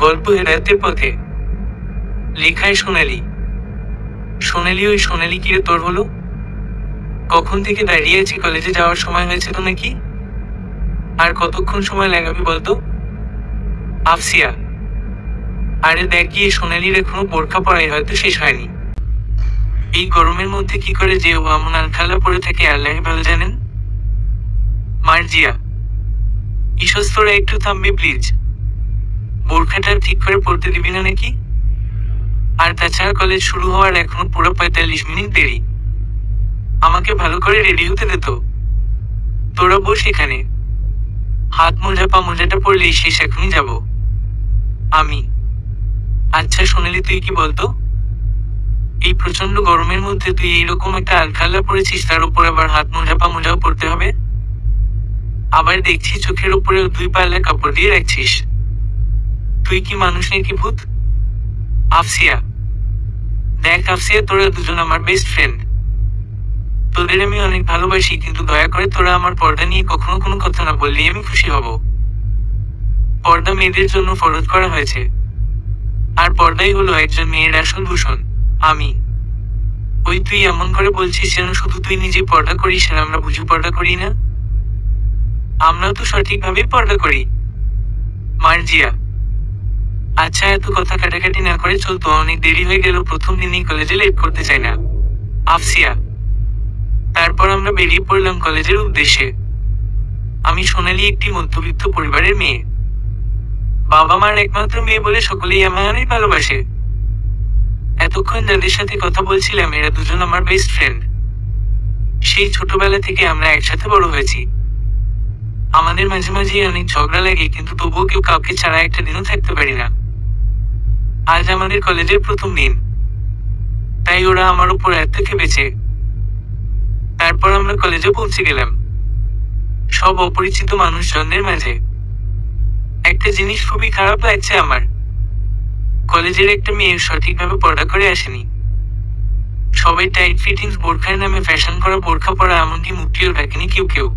গল্প হেদায়েতের পথে। লেখায় সোনালি। সোনালি, ওই সোনালি কিরে তোর হলো? কখন থেকে দাঁড়িয়ে আছি, কলেজে যাওয়ার সময় হয়েছে তো নাকি? আর কতক্ষণ সময় লাগাবি বলতো? আফসিয়া। আরে দেখ গিয়ে, সোনালির এখনো বোরখা পরাই হয়তো শেষ হয়নি। এই গরমের মধ্যে কি করে যে ও এমন আলখাল্লা পরে থাকে আল্লাহই ভালো জানেন। মার্জিয়া, ইসস তোরা একটু থামবি প্লিজ। বোরখাটা ঠিক করে পড়তে দিবি না নাকি? আর তাছাড়া কলেজ শুরু হওয়ার এখনো পুরো 45 মিনিট দেরি। আমাকে ভালো করে রেডি হতে দে তো। তোরা বস এখানে। হাত মোজা পা মোজাটা পরলেই শেষ, এখনই যাব আমি। আচ্ছা সোনালি, তুই কি বলতো, এই প্রচন্ড গরমের মধ্যে তুই এইরকম একটা আলখাল্লা পরেছিস, তার উপর আবার হাত মোজা পা মোজাও পরতে হবে। আবার দেখছি চোখের উপরেও 2 পাল্লা কাপড় দিয়ে রাখছিস। তুই কি মানুষ নাকি ভূত? আফসিয়া, দেখ আফসিয়া, তোরা দুজন আমার বেস্ট ফ্রেন্ড। তোদের আমি অনেক ভালোবাসি, কিন্তু দয়া করে তোরা আমার পর্দা নিয়ে কখনো কোনো কথা না বললেই আমি খুশি হব। পর্দা মেয়েদের জন্য ফরজ করা হয়েছে, আর পর্দাই হলো একজন মেয়ের আসল ভূষণ। আমি। ওই তুই এমন করে বলছিস যেন শুধু তুই নিজে পর্দা করিস আর আমরা বুঝি পর্দা করি না। আমরাও তো সঠিকভাবেই পর্দা করি। মার্জিয়া, আচ্ছা এত কথা কাটাকাটি না করে চল তো, অনেক দেরি হয়ে গেল, প্রথম দিনই কলেজে লেট করতে চাই না। আফসিয়া। তারপর আমরা বেরিয়ে পড়লাম কলেজের উদ্দেশ্যে। আমি সোনালি একটি মধ্যবিত্ত পরিবারের মেয়ে। বাবা মার একমাত্র মেয়ে বলে সকলেই আমায় অনেক ভালোবাসে। এতক্ষণ যাদের সাথে কথা বলছিলাম এরা দুজন আমার বেস্ট ফ্রেন্ড। সেই ছোটবেলা থেকে আমরা একসাথে বড় হয়েছি। আমাদের মাঝে মাঝেই অনেক ঝগড়া লাগে, কিন্তু তবুও কেউ কাউকে ছাড়া একটা দিনও থাকতে পারি না। আজ আমাদের কলেজের প্রথম দিন, তাই ওরা আমার উপর এত খেপেছে। তারপর আমরা কলেজে পৌঁছে গেলাম, সব অপরিচিত মানুষজনদের মাঝে। একটা জিনিস খুবই খারাপ লাগছে আমার, কলেজের একটা মেয়ে সঠিকভাবে পর্দা করে আসেনি। সবাই টাইট ফিটিংস বোরখার নামে ফ্যাশন করা বোরখা পরা, এমনকি মুক্তিও ঢাকেনি কেউ কেউ।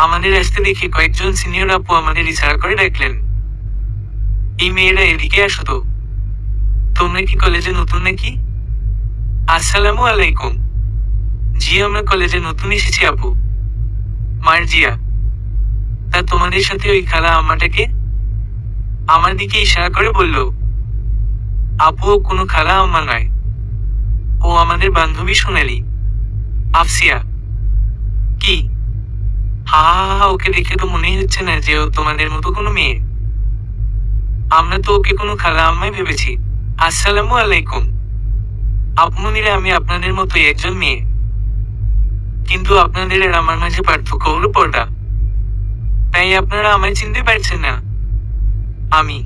আমাদের আসতে দেখে কয়েকজন সিনিয়র আপু আমাদের ইশারা করে ডাকলেন, এই মেয়েরা এদিকে আসো তো, তোমরা কি কলেজে নতুন নাকি? আসসালামু আলাইকুম। জি আমরা কলেজে নতুন এসেছি আপু। মার্জিয়া, তা তোমাদের সাথে ওই খালা আম্মাটাকে? আমার দিকে ইশারা করে বলল। আপু ও কোনো খালা আম্মা নয়, ও আমাদের বান্ধবী সোনালি। আফসিয়া, কি? হা হা হা, ওকে দেখে তো মনেই হচ্ছে না যে ও তোমাদের মতো কোনো মেয়ে। আমরা তো ওকে কোনো খালা আম্মাই ভেবেছি। আসসালামু আলাইকুম আপুমনিরা, আমি আপনাদের মতোই একজন মেয়ে, কিন্তু আপনাদের আর আমার মাঝে পার্থক্য হলো পর্দা, তাই আপনারা আমায় চিনতে পারছেন না। আমি।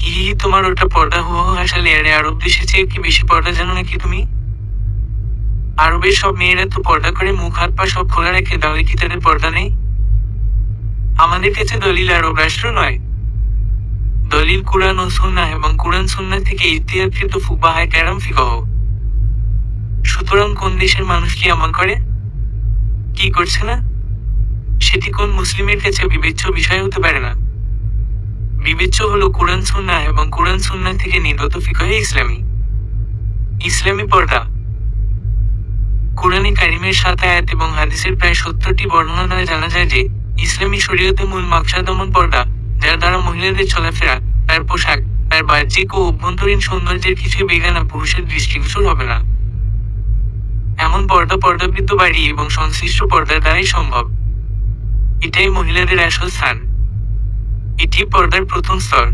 হি হি, তোমার ওটা পর্দা হো হো হাসালে, আরে আরব দেশের চেয়ে কি বেশি পর্দা জানো নাকি তুমি? আরবের সব মেয়েরা তো পর্দা করে মুখ হাত পা সব খোলা রেখে, তাহলে কি তাদের পর্দা নেই? আমাদের কাছে দলিল আরব রাষ্ট্র নয়, দলিল কুরআন ও সুন্নাহ, এবং কুরআন সুন্নাহ থেকে ইতিহাসকৃত ফুকাহায়ে কেরাম ফিকহ। সুতরাং কোন দেশের মানুষ কি এমন করে, কি করছে না, সেটি কোন মুসলিমের কাছে বিবেচ্য বিষয় হতে পারে না। বিবেচ্য হলো কুরআন সুন্নাহ এবং কুরআন সুন্নাহ থেকে নির্গত ফিকহে ইসলামী। ইসলামী পর্দা। কুরআনে কারিমের 7 আয়াত এবং হাদিসের প্রায় 70টি বর্ণনা দ্বারা জানা যায় যে ইসলামী শরীয়তে মূল মাকসাদ এমন পর্দা, যার দ্বারা মহিলাদের চলাফেরা, তার পোশাক, তার বাহ্যিক ও অভ্যন্তরীণ সৌন্দর্যের কিছুই বেগানা পুরুষের দৃষ্টিগোচর হবে না। এমন পর্দা পর্দাবৃত্ত বাড়ি এবং সংশ্লিষ্ট পর্দার দ্বারাই সম্ভব। এটাই মহিলাদের আসল স্থান। এটি পর্দার প্রথম স্তর,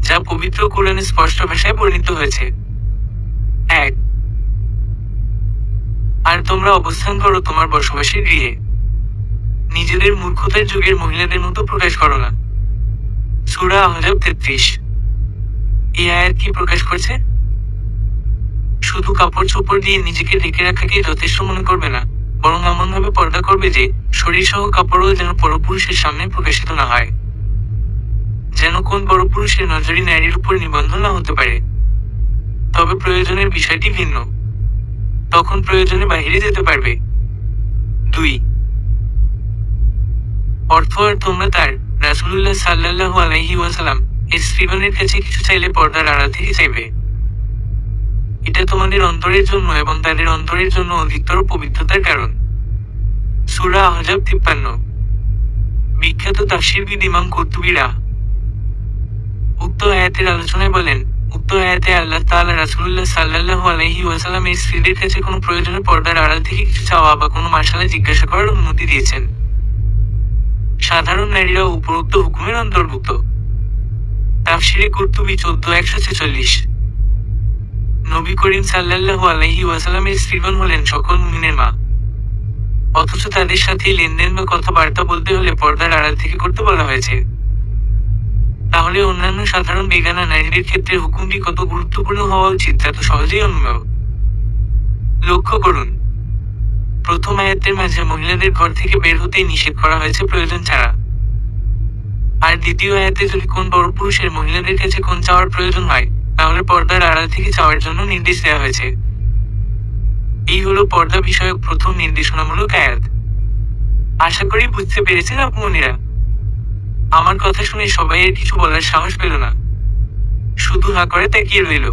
যা পবিত্র কুরআনে স্পষ্ট ভাষায় বর্ণিত হয়েছে। 1. আর তোমরা অবস্থান করো তোমার বসবাসের গৃহে, নিজেদের মূর্খতার যুগের মহিলাদের মতো প্রকাশ করো না। সূরা আহজাব 33। এই আয়াত কি প্রকাশ করছে? শুধু কাপড় চোপড় দিয়ে নিজেকে ঢেকে রাখাকে যথেষ্ট মনে করবে না, বরং এমনভাবে পর্দা করবে যে শরীর সহ কাপড়ও যেন পরপুরুষের সামনে প্রকাশিত না হয়, যেন কোন বড় পুরুষের নজরে নারীর উপর নিবন্ধ না হতে পারে। তবে প্রয়োজনের বিষয়টি ভিন্ন, তখন প্রয়োজনে বাহিরে যেতে পারবে। 2. অর্থ আর তোমরা তার রাসূলুল্লাহ সাল্লাল্লাহু আলাইহি ওয়াসাল্লাম এর স্ত্রীগণের কাছে কিছু চাইলে পর্দার আড়াল থেকে চাইবে। এটা তোমাদের অন্তরের জন্য এবং তাদের অন্তরের জন্য অধিকতর পবিত্রতার কারণ। সূরা আহজাব 53। বিখ্যাত তাফসীরবিদ ইমাম কুরতুবী উক্ত আয়াতের আলোচনায় বলেন, উক্ত আয়াতে আল্লাহ তাআলা রাসূলুল্লাহ সাল্লাল্লাহু আলাইহি ওয়াসাল্লাম এর স্ত্রীদের কাছে কোনো প্রয়োজনে পর্দার আড়াল থেকে কিছু চাওয়া বা কোনো মাসালা জিজ্ঞাসা করার অনুমতি দিয়েছেন। সাধারণ নারীরা উপরোক্ত হুকুমের অন্তর্ভুক্ত। তাফসীরে কুরতুবী 14:146। নবী করিম সাল্লাল্লাহু আলাইহি ওয়াসাল্লামের স্ত্রীগণ হলেন সকল মুমিনের মা, অথচ তাদের সাথে লেনদেন বা কথাবার্তা বলতে হলে পর্দার আড়াল থেকে করতে বলা হয়েছে। তাহলে অন্যান্য সাধারণ বেগানা নারীদের ক্ষেত্রে হুকুমটি কত গুরুত্বপূর্ণ হওয়া উচিত তা তো সহজেই অনুমেয়। লক্ষ্য করুন, প্রথম আয়াতের মাঝে মহিলাদের ঘর থেকে বের হতেই নিষেধ করা হয়েছে প্রয়োজন ছাড়া। আর দ্বিতীয় আয়াতে যদি কোন বড় পুরুষের মহিলাদের কাছে কোন চাওয়ার প্রয়োজন হয়, তাহলে পর্দার আড়াল থেকে চাওয়ার জন্য নির্দেশ দেওয়া হয়েছে। এই হলো পর্দা বিষয়ক প্রথম নির্দেশনামূলক আয়াত। আশা করি বুঝতে পেরেছেন আপমনিরা। আমার কথা শুনে সবাই এর কিছু বলার সাহস পেল না, শুধু হা করে তাকিয়ে রইল।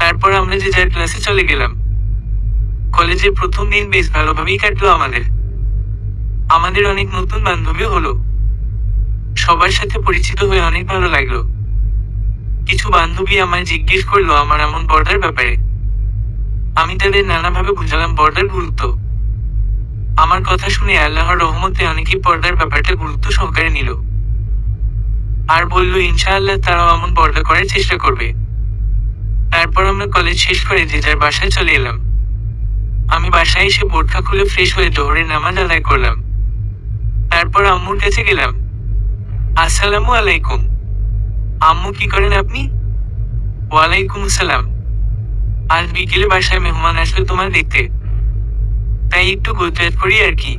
তারপর আমরা যে যার ক্লাসে চলে গেলাম। কলেজের প্রথম দিন বেশ ভালোভাবেই কাটলো আমাদের অনেক নতুন বান্ধবীও হলো। সবার সাথে পরিচিত হয়ে অনেক ভালো লাগলো। কিছু বান্ধবী আমায় জিজ্ঞেস করলো আমার এমন পর্দার ব্যাপারে। আমি তাদের নানাভাবে বুঝালাম পর্দার গুরুত্ব। আমার কথা শুনে আল্লাহর রহমতে অনেকেই পর্দার ব্যাপারটা গুরুত্ব সহকারে নিল আর বলল ইনশাআল্লাহ তারাও এমন পর্দা করার চেষ্টা করবে। তারপর আমরা কলেজ শেষ করে যে যার বাসায় চলে এলাম। আমি বাসায় এসে বোরখা খুলে ফ্রেশ হয়ে জোহরের নামাজ আদায় করলাম। তারপর আম্মুর কাছে গেলাম। আসসালামু আলাইকুম আম্মু, কি করেন আপনি? ওয়ালাইকুম আসসালাম। আজ বিকেলে বাসায় মেহমান আসবে তোমার দেখতে, তাই একটু গোজগাজ করি আর কি।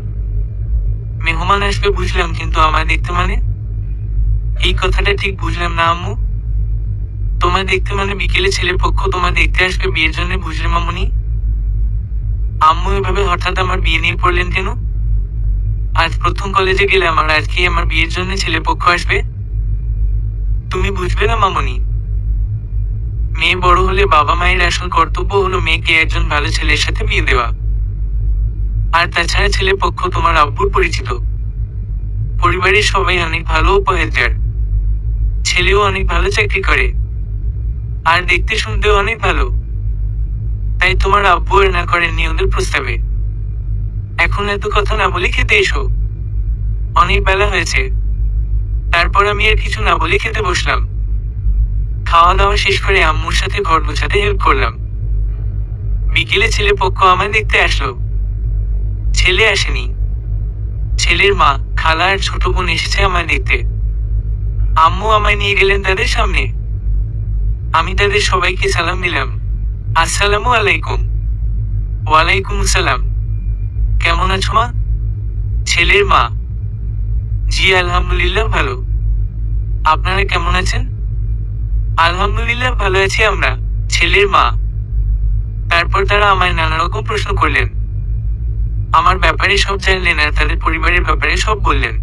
মেহমান আসবে বুঝলাম, কিন্তু আমার দেখতে মানে? এই কথাটা ঠিক বুঝলাম না আম্মু। তোমার দেখতে মানে বিকেলে ছেলের পক্ষ তোমার দেখতে আসবে বিয়ের জন্য, বুঝলে মামুনি? আম্মু এভাবে হঠাৎ আমার বিয়ে নিয়ে পড়লেন কেন? আজ প্রথম কলেজে গেলাম আর আজকেই আমার বিয়ের জন্য ছেলে পক্ষ আসবে? তুমি বুঝবে না মামুনি। মেয়ে বড় হলে বাবা মায়ের আসল কর্তব্য হলো মেয়েকে একজন ভালো ছেলের সাথে বিয়ে দেওয়া। আর তাছাড়া ছেলে পক্ষ তোমার আব্বুর পরিচিত। পরিবারের সবাই অনেক ভালো ও পহেজগার। ছেলেও অনেক ভালো চাকরি করে আর দেখতে শুনতেও অনেক ভালো। তাই তোমার আব্বু আর না করেননি ওদের প্রস্তাবে। এখন এত কথা না বলে খেতে এসো, অনেক বেলা হয়েছে। তারপর আমি আর কিছু না বলে খেতে বসলাম। খাওয়া দাওয়া শেষ করে আম্মুর সাথে ঘর গোছাতে হেল্প করলাম। বিকেলে ছেলে পক্ষ আমায় দেখতে আসলো। ছেলে আসেনি, ছেলের মা, খালা আর ছোট বোন এসেছে আমায় দেখতে। আম্মু আমায় নিয়ে গেলেন তাদের সামনে। আমি তাদের সবাইকে সালাম দিলাম। আসসালামু আলাইকুম। ওয়ালাইকুম আসসালাম। কেমন আছো মা? ছেলের মা: জি আলহামদুলিল্লাহ ভালো। আপনারা কেমন আছেন? আলহামদুলিল্লাহ ভালো আছি আমরা। ছেলের মা: তারপর তারা আমায় নানা রকম প্রশ্ন করলেন। আমার ব্যাপারে সব জানলেন আর তাদের পরিবারের ব্যাপারে সব বললেন।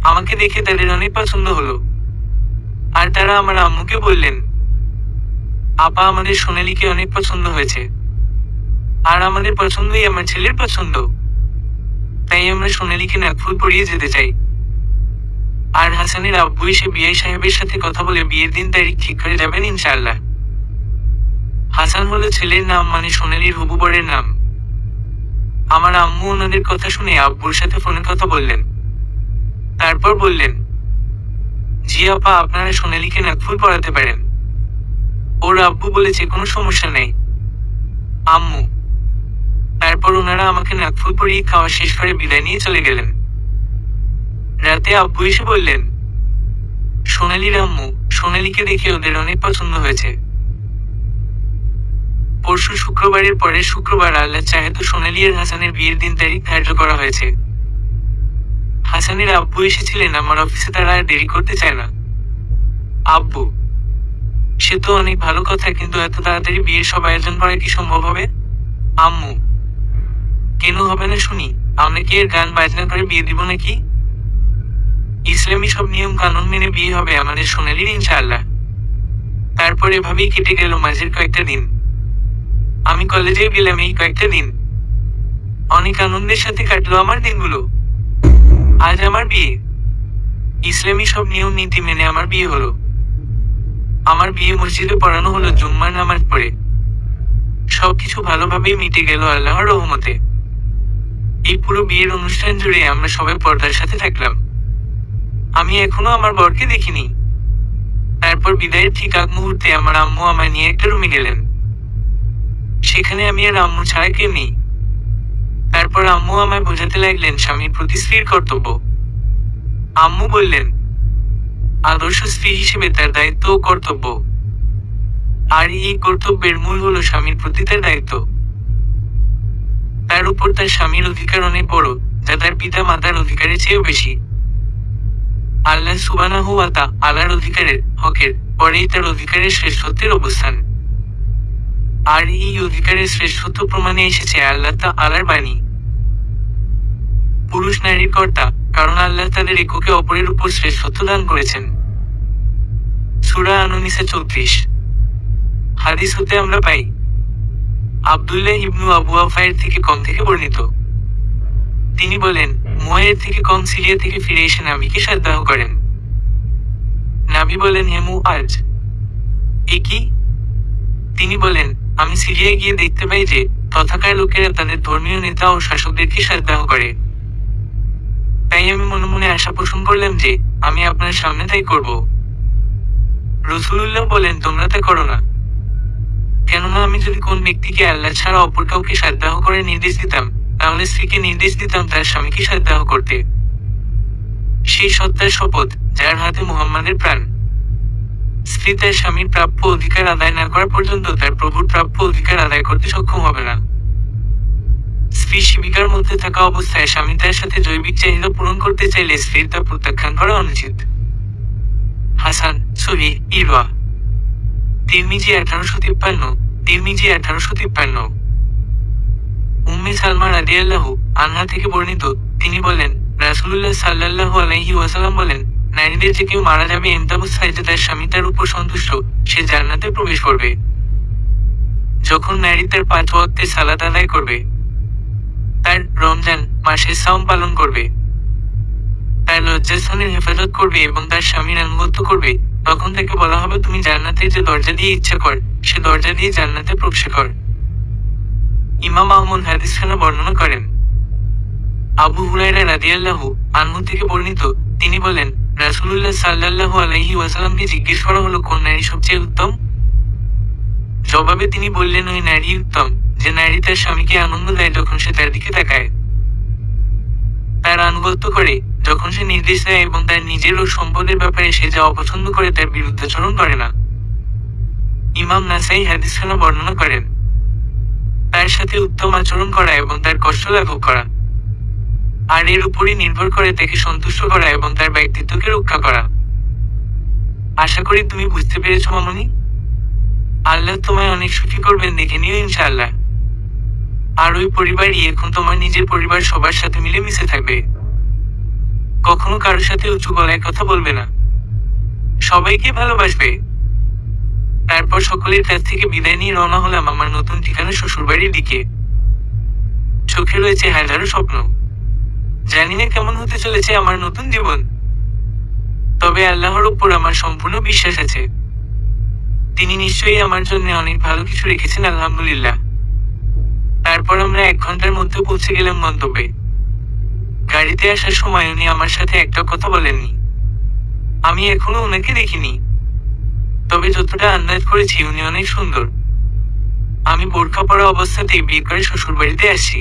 আমাকে দেখে তাদের অনেক পছন্দ হলো। আর তারা আমার আম্মুকে বললেন, আপা আমাদের সোনালীকে অনেক পছন্দ হয়েছে। আর আমাদের পছন্দই আমার ছেলের পছন্দ। তাই আমরা সোনালীকে নাকফুল পরিয়ে যেতে চাই। আর হাসানের আব্বু এসে বিআই সাহেবের সাথে কথা বলে বিয়ের দিন তারিখ ঠিক করে যাবেন ইনশাআল্লাহ। হাসান হলো ছেলের নাম, মানে সোনালীর হবু বরের নাম। আমার আম্মু ওনাদের কথা শুনে আব্বুর সাথে ফোনে কথা বললেন। তারপর বললেন, জি আপা আপনারা সোনালীকে নাকফুল পরাতে পারেন। ওর আব্বু বলেছে কোনো সমস্যা নেই। আম্মু: তারপর ওনারা আমাকে নাকফুল পরিয়ে খাওয়া শেষ করে বিদায় নিয়ে চলে গেলেন। রাতে আব্বু এসে বললেন, সোনালীর আম্মু, সোনালীকে দেখে ওদের অনেক পছন্দ হয়েছে। পরশু শুক্রবারের পরের শুক্রবার আল্লাহ চাহে তো সোনালী আর হাসানের বিয়ের দিন তারিখ ধার্য করা হয়েছে। হাসানের আব্বু এসেছিলেন আমার অফিসে, তারা আর দেরি করতে চায় না। আব্বু: সে তো অনেক ভালো কথা, কিন্তু এত তাড়াতাড়ি বিয়ের সব আয়োজন করা কি সম্ভব হবে? আম্মু: কেন হবে না শুনি, আমরা কি এর গান বাজনা করে বিয়ে দিব নাকি? ইসলামী সব নিয়ম কানুন মেনে বিয়ে হবে আমাদের সোনালির ইনশাআল্লাহ। তারপর এভাবেই কেটে গেল মাঝের কয়েকটা দিন। আমি কলেজে গেলাম এই কয়েকটা দিন। অনেক আনন্দের সাথে কাটলো আমার দিনগুলো। আজ আমার বিয়ে। ইসলামী সব নিয়ম নীতি মেনে আমার বিয়ে হলো। আমার বিয়ে মসজিদে পড়ানো হলো জুম্মার নামাজ পড়ে। সবকিছু ভালোভাবেই মিটে গেল আল্লাহর রহমতে। এই পুরো বিয়ের অনুষ্ঠান জুড়ে আমরা সবাই পর্দার সাথে থাকলাম। আমি এখনো আমার বরকে দেখিনি। তারপর বিদায়ের ঠিক আগ মুহূর্তে আমার আম্মু আমায় নিয়ে একটা রুমে গেলেন। সেখানে আমি আর আম্মু ছাড়া কেউ নেই। তারপর আম্মু আমায় বোঝাতে লাগলেন স্বামীর প্রতি স্ত্রীর কর্তব্য। আম্মু বললেন, আদর্শ স্ত্রী হিসেবে তার দায়িত্ব ও কর্তব্য। আর এই কর্তব্যের মূল হলো স্বামীর প্রতি তার দায়িত্ব। তার উপর তার স্বামীর অধিকার অনেক বড়, যা তার পিতা মাতার অধিকারের চেয়েও বেশি। আল্লাহ সুবহানাহু ওয়া তাআলার অধিকারের হকের পরেই তার অধিকারের শ্রেষ্ঠত্বের অবস্থান। আর এই অধিকারের শ্রেষ্ঠত্ব প্রমাণে এসেছে আল্লাহ তাআলার বাণী, পুরুষ নারীর কর্তা, কারণ আল্লাহ তাদের এককে অপরের উপর শ্রেষ্ঠত্ব দান করেছেন। সূরা আন-নিসা 34। হাদিস হতে আমরা পাই, আব্দুল্লাহ ইবনু আবু আওফায়ের থেকে কম থেকে বর্ণিত। তিনি বলেন, মুয়াইয়ের থেকে কম সিরিয়া থেকে ফিরে এসে নাবিকে সাদ্দাহ করেন। নাবি বলেন, হে মুআজ, এ কি? তিনি বলেন, আমি সিরিয়ায় গিয়ে দেখতে পাই যে তথাকার লোকেরা তাদের ধর্মীয় নেতা ও শাসকদেরকে সাদ্দাহ করে। তাই আমি মনে মনে আশা পোষণ করলাম যে আমি আপনার সামনে তাই করব। রাসূলুল্লাহ বলেন, তোমরা তা করো না। কেননা আমি যদি কোন ব্যক্তিকে আল্লাহ ছাড়া অপর কাউকে সাদ্দাহ করে নির্দেশ দিতাম, তাহলে স্ত্রীকে নির্দেশ দিতাম তার স্বামীকে সাদ্দাহ করতে। সেই সত্তার শপথ যার হাতে মুহাম্মাদের প্রাণ। স্ত্রী তার স্বামীর প্রাপ্য অধিকার আদায় না করা পর্যন্ত তার প্রভুর প্রাপ্য অধিকার আদায় করতে সক্ষম হবে না। স্ত্রী শিবিকার মধ্যে থাকা অবস্থায় স্বামী তার সাথে জৈবিক চাহিদা পূরণ করতে চাইলে স্ত্রীর তা প্রত্যাখ্যান করা অনুচিত। হাসান, সহিহ ইরওয়া, তিরমিজি 1853। উম্মে সালমা রাদিয়াল্লাহু আনহা থেকে বর্ণিত, তিনি বলেন, রাসূলুল্লাহ সাল্লাল্লাহু আলাইহি ওয়াসাল্লাম বলেন, নারীদের যে কেউ মারা যাবে এমতাবস্থায় যে তার স্বামী তার উপর সন্তুষ্ট, সে জান্নাতে প্রবেশ করবে। যখন নারী তার 5 ওয়াক্তের সালাত আদায় করবে, তার রমজান মাসে সাওম পালন করবে, তার লজ্জাস্থানের হেফাজত করবে এবং তার স্বামীর আনুগত্য করবে, তখন তাকে বলা হবে, তুমি জান্নাতের যে দরজা দিয়ে ইচ্ছা কর সে দরজা দিয়ে জান্নাতে প্রবেশ কর। ইমাম আহমদ হাদিসখানা বর্ণনা করেন। আবু হুরায়রা রাদিয়াল্লাহু আনহু থেকে বর্ণিত, তিনি বলেন, রাসূলুল্লাহ সাল্লাল্লাহু আলাইহি ওয়াসাল্লামকে জিজ্ঞেস করা হলো, কোন নারী সবচেয়ে উত্তম? জবাবে তিনি বললেন, ওই নারী উত্তম যে নারী তার স্বামীকে আনন্দ দেয় যখন সে তার দিকে তাকায়, তার আনুগত্য করে যখন সে নির্দেশ দেয় এবং তার নিজের ও সম্পদের ব্যাপারে সে যা অপছন্দ করে তার বিরুদ্ধাচরণ করে না। ইমাম নাসাই হাদিসখানা বর্ণনা করেন। তার সাথে উত্তম আচরণ করা এবং তার কষ্ট লাঘব করা, আর এর উপরই নির্ভর করে তাকে সন্তুষ্ট করা এবং তার ব্যক্তিত্বকে রক্ষা করা। আশা করি তুমি বুঝতে পেরেছ মামনি। আল্লাহ তোমায় অনেক সুখী করবেন দেখে নিও ইনশাআল্লাহ। আর ওই পরিবারই এখন তোমার নিজের পরিবার, সবার সাথে মিলে মিশে থাকবে। কখনো কারোর সাথে উঁচু গলায় কথা বলবে না, সবাইকে ভালোবাসবে। তারপর সকলের কাছ থেকে বিদায় নিয়ে রওনা হলাম আমার নতুন ঠিকানা শ্বশুরবাড়ির দিকে। চোখে রয়েছে হাজারো স্বপ্ন। জানি না কেমন হতে চলেছে আমার নতুন জীবন, তবে আল্লাহর উপর আমার সম্পূর্ণ বিশ্বাস আছে। তিনি নিশ্চয়ই আমার জন্য অনেক ভালো কিছু রেখেছেন, আলহামদুলিল্লাহ। তারপর আমরা 1 ঘন্টার মধ্যে পৌঁছে গেলাম গন্তব্যে। গাড়িতে আসার সময় উনি আমার সাথে একটা কথা বলেননি। আমি এখনো ওনাকে দেখিনি, তবে যতটা আন্দাজ করেছি উনি অনেক সুন্দর। আমি বোরকা পরা অবস্থাতেই বিয়ে করে শ্বশুরবাড়িতে আসছি।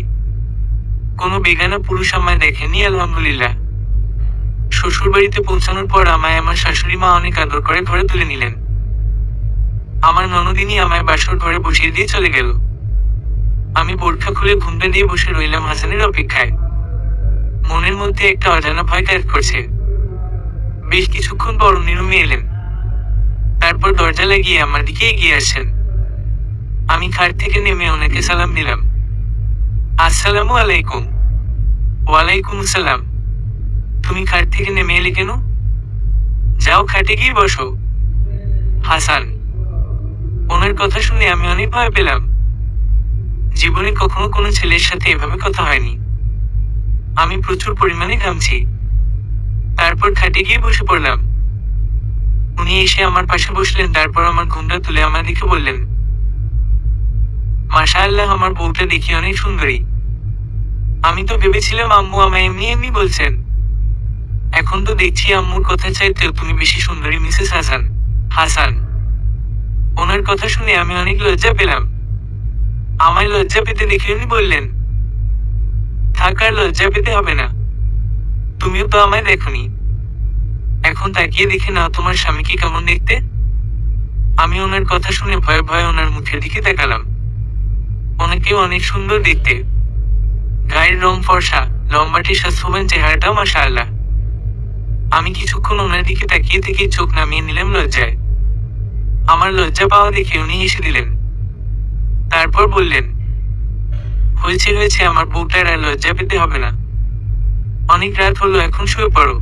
কোনো বেগানা পুরুষ আমায় দেখেনি, আলহামদুলিল্লাহ। শ্বশুরবাড়িতে পৌঁছানোর পর আমায় আমার শাশুড়ি মা অনেক আদর করে ঘরে তুলে নিলেন। আমার ননদিনী আমায় বাসর ঘরে বসিয়ে দিয়ে চলে গেল। আমি বোরখা খুলে ঘুমটা দিয়ে বসে রইলাম হাসানের অপেক্ষায়। মনের মধ্যে একটা অজানা ভয় কাজ করছে। বেশ কিছুক্ষণ পর উনি রুমে এলেন। তারপর দরজা লাগিয়ে আমার দিকে এগিয়ে আসেন। আমি খাট থেকে নেমে ওনাকে সালাম দিলাম। আসসালামু আলাইকুম। ওয়ালাইকুম আসসালাম। তুমি খাট থেকে নেমে এলে কেন? যাও খাটে গিয়ে বসো। হাসান। ওনার কথা শুনে আমি অনেক ভয় পেলাম। জীবনে কখনো কোনো ছেলের সাথে এভাবে কথা হয়নি। আমি প্রচুর পরিমাণে ঘামছি। তারপর খাটে গিয়ে বসে পড়লাম। উনি এসে আমার পাশে বসলেন, তারপর আমার ঘুমটা তুলে আমার দিকে বললেন, মাশাআল্লাহ, আমার বউটা দেখি অনেক সুন্দরী। আমি তো ভেবেছিলাম আম্মু আমায় এমনি এমনি বলছেন। এখন তো দেখছি আম্মুর কথা চাইতেও তুমি বেশি সুন্দরী মিসেস হাসান। হাসান। ওনার কথা শুনে আমি অনেক লজ্জা পেলাম। আমায় লজ্জা পেতে দেখে উনি বললেন, থাক, আর লজ্জা পেতে হবে না। তুমিও তো আমায় দেখোনি। এখন তাকিয়ে দেখে নাও তোমার স্বামীকে কেমন দেখতে। আমি ওনার কথা শুনে ভয়ে ভয়ে ওনার মুখের দিকে তাকালাম। ওনাকেও অনেক সুন্দর দেখতে। গায়ের রং ফর্সা, লম্বাটে স্বাস্থ্যবান চেহারাটাও মাশাআল্লাহ। আমি কিছুক্ষণ ওনার দিকে তাকিয়ে থেকে চোখ নামিয়ে নিলাম লজ্জায়। আমার লজ্জা পাওয়া দেখে উনি হেসে দিলেন। তারপর বললেন, হয়েছে হয়েছে, আমার বউটার আর লজ্জা পেতে হবে না। অনেক রাত হলো, এখন শুয়ে পড়ো,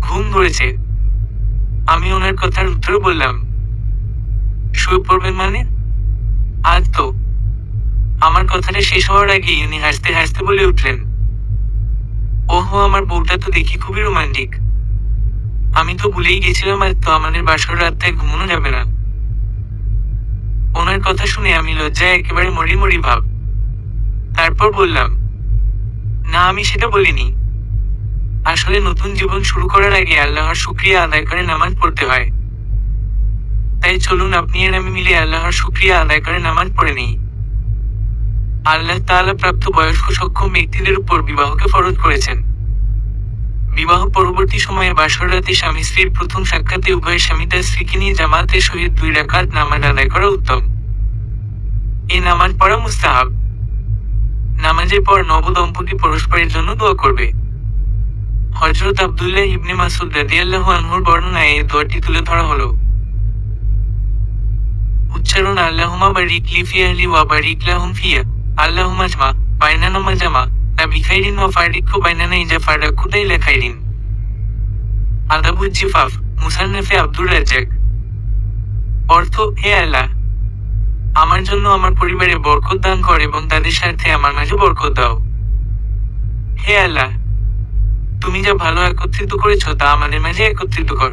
ঘুম ধরেছে। আমি ওনার কথার উত্তর বললাম, শুয়ে পড়বেন মানে? আজ তো। আমার কথাটা শেষ হওয়ার আগেই উনি হাসতে হাসতে বলে উঠলেন, ওহো, আমার বউটা তো দেখি খুবই রোমান্টিক। আমি তো ভুলেই গেছিলাম আজ তো আমাদের বাসর রাতটায় ঘুমানো যাবে না। ওনার কথা শুনে আমি লজ্জায় একেবারে মরি মরি ভাব। তারপর বললাম, না, আমি সেটা বলিনি। আসলে নতুন জীবন শুরু করার আগে আল্লাহর শুকরিয়া আদায় করে নামাজ পড়তে হয়। তাই চলুন আপনি আর আমি মিলে আল্লাহর শুকরিয়া আদায় করে নামাজ পড়ে নিই। আল্লাহ তাআলা প্রাপ্ত বয়স্ক সক্ষম ব্যক্তিদের উপর বিবাহকে ফরজ করেছেন। বিবাহ পরবর্তী সময়ে বাসর রাতে স্বামী স্ত্রীর প্রথম সাক্ষাতে উভয় স্বামী তার স্ত্রীকে নিয়ে জামাতের সহিত 2 রাকাত নামাজ আদায় করা উত্তম। এ নামাজ পড়া মুস্তাহাব। নামাজের পর নবদম্পতি পরস্পরের জন্য দোয়া করবে। হযরত আব্দুল্লাহ ইবনে মাসউদ রাদিয়াল্লাহু আনহুর বর্ণনায় এই দোয়াটি তুলে ধরা হলো। উচ্চারণ, আল্লাহুম্মা বারিক লি ফি আহলি ওয়া বারিক লাহুম ফিয়া, আল্লাহুম্মা জমা বাইনানা মা জামা লা বিখাইরিন ওয়া ফারিকহু বাইনানা ইজা ফারাকহু লা খাইরিন। আদাবুজ জিফাফ, মুসান্নাফে আব্দুর রাজ্জাক। অর্থ, হে আল্লাহ, আমার জন্য আমার পরিবারে বরকত দান কর এবং তাদের সাথে আমার মাঝে বরকত দাও। হে আল্লাহ, তুমি যা ভালো একত্রিত করেছ তা আমাদের মাঝে একত্রিত কর।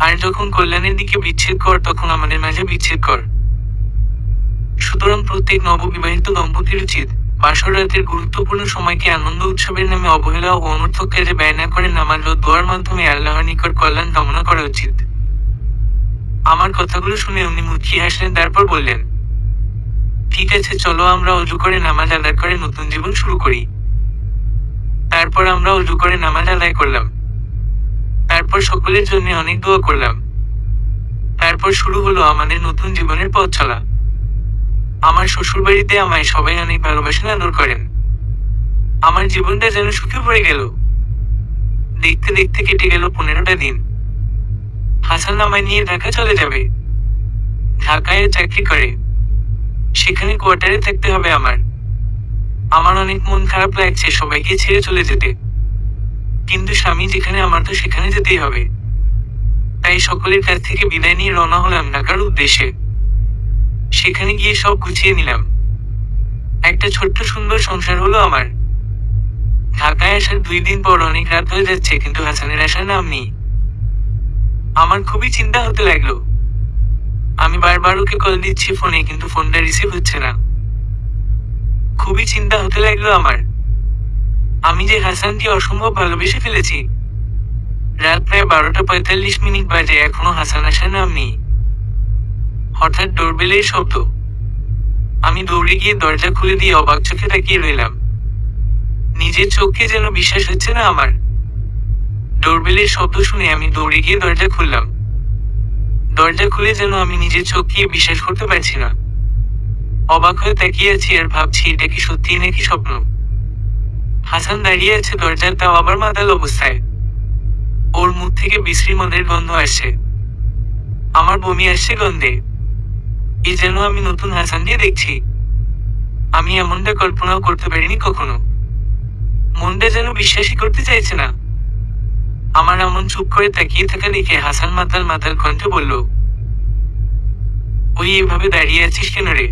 আর যখন কল্যাণের দিকে বিচ্ছেদ কর তখন আমাদের মাঝে বিচ্ছেদ কর। সুতরাং প্রত্যেক নববিবাহিত দম্পতির উচিত বাসর রাতের গুরুত্বপূর্ণ সময়কে আনন্দ উৎসবের নামে অবহেলা ও অনর্থক কাজে ব্যয় না করে নামাজ ও দোয়ার মাধ্যমে আল্লাহর নিকট কল্যাণ কামনা করা উচিত। আমার কথাগুলো শুনে উনি মুচকি হাসলেন, তারপর বললেন, ঠিক আছে, চলো আমরা অজু করে নামাজ আদায় করে নতুন জীবন শুরু করি। তারপর আমরা অজু করে নামাজ আদায় করলাম। তারপর সকলের জন্য অনেক দোয়া করলাম। তারপর শুরু হলো আমাদের নতুন জীবনের পথ চলা। আমার শ্বশুরবাড়িতে আমায় সবাই অনেক ভালোবাসেন, আদর করেন। আমার জীবনটা যেন সুখে ভরে গেল। দেখতে দেখতে কেটে গেল 15টা দিন। হাসান আমায় নিয়ে ঢাকা চলে যাবে। ঢাকায় চাকরি করে, সেখানে কোয়ার্টারে থাকতে হবে আমার। আমার অনেক মন খারাপ লাগছে সবাইকে ছেড়ে চলে যেতে, কিন্তু স্বামী যেখানে আমার তো সেখানে যেতেই হবে। তাই সকলের কাছ থেকে বিদায় নিয়ে রওনা হলাম ঢাকার উদ্দেশ্যে। সেখানে গিয়ে সব গুছিয়ে নিলাম। একটা ছোট্ট সুন্দর সংসার হলো আমার। ঢাকায় আসার 2 দিন পর অনেক রাত হয়ে যাচ্ছে, কিন্তু হাসানের আসার নাম নেই। আমার খুবই চিন্তা হতে লাগলো। আমি বারবার ওকে কল দিচ্ছি ফোনে, কিন্তু ফোনটা রিসিভ হচ্ছে না। খুবই চিন্তা হতে লাগলো আমার। আমি যে হাসানকে অসম্ভব ভালোবেসে ফেলেছি। রাত প্রায় 12:45 বাজে, এখনো হাসান আসার নাম নেই। হঠাৎ ডোরবেলের শব্দ। আমি দৌড়ে গিয়ে দরজা খুলে দিয়ে অবাক চোখে তাকিয়ে রইলাম। নিজের চোখকে যেন বিশ্বাস হচ্ছে না আমার। ডোরবেলের শব্দ শুনে আমি দৌড়ে গিয়ে দরজা খুললাম। দরজা খুলে যেন আমি নিজের চোখকে বিশ্বাস করতে পারছি না। অবাক হয়ে তাকিয়ে আছি আর ভাবছি এটা কি সত্যি নাকি স্বপ্ন। হাসান দাঁড়িয়ে আছে দরজার, তাও আবার মাতাল অবস্থায়। ওর মুখ থেকে বিশ্রী মদের গন্ধ আসছে। আমার বমি আসছে গন্ধে। এ যেন আমি নতুন হাসান দিয়ে দেখছি। আমি এমনটা কল্পনাও করতে পারিনি কখনো। মনটা যেন বিশ্বাসই করতে চাইছে না। আমার এমন চুপ করে তাকিয়ে থাকা দেখে হাসান মাতাল মাতাল কণ্ঠে বলল, ওই এভাবে দাঁড়িয়ে আছিস কেন রে?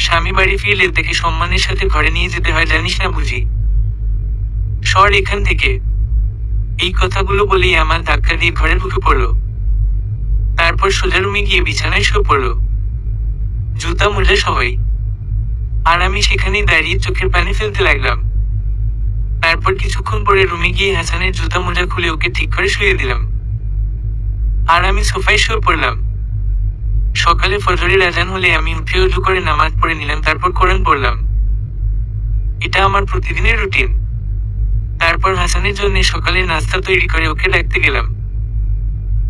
স্বামী বাড়ি ফিরলে দেখে সম্মানের সাথে ঘরে নিয়ে যেতে হয়, জানিস না বুঝি? সর এখান থেকে। এই কথাগুলো বলেই আমার ধাক্কা দিয়ে ঘরে ঢুকে পড়ল। তারপর সোজা রুমে গিয়ে বিছানায় শুয়ে পড়ল, জুতা মোজা সহই। আর আমি সেখানেই দাঁড়িয়ে চোখের পানি ফেলতে লাগলাম। তারপর কিছুক্ষণ পরে রুমে গিয়ে হাসানের জুতা মোজা খুলে ওকে ঠিক করে শুয়ে দিলাম। আর আমি সোফায় শুয়ে পড়লাম। সকালে ফজরের আজান হলে আমি উঠে উজু করে নামাজ পড়ে নিলাম, তারপর কোরআন পড়লাম। এটা আমার প্রতিদিনের রুটিন। তারপর হাসানের জন্য সকালের নাস্তা তৈরি করে ওকে ডাকতে গেলাম।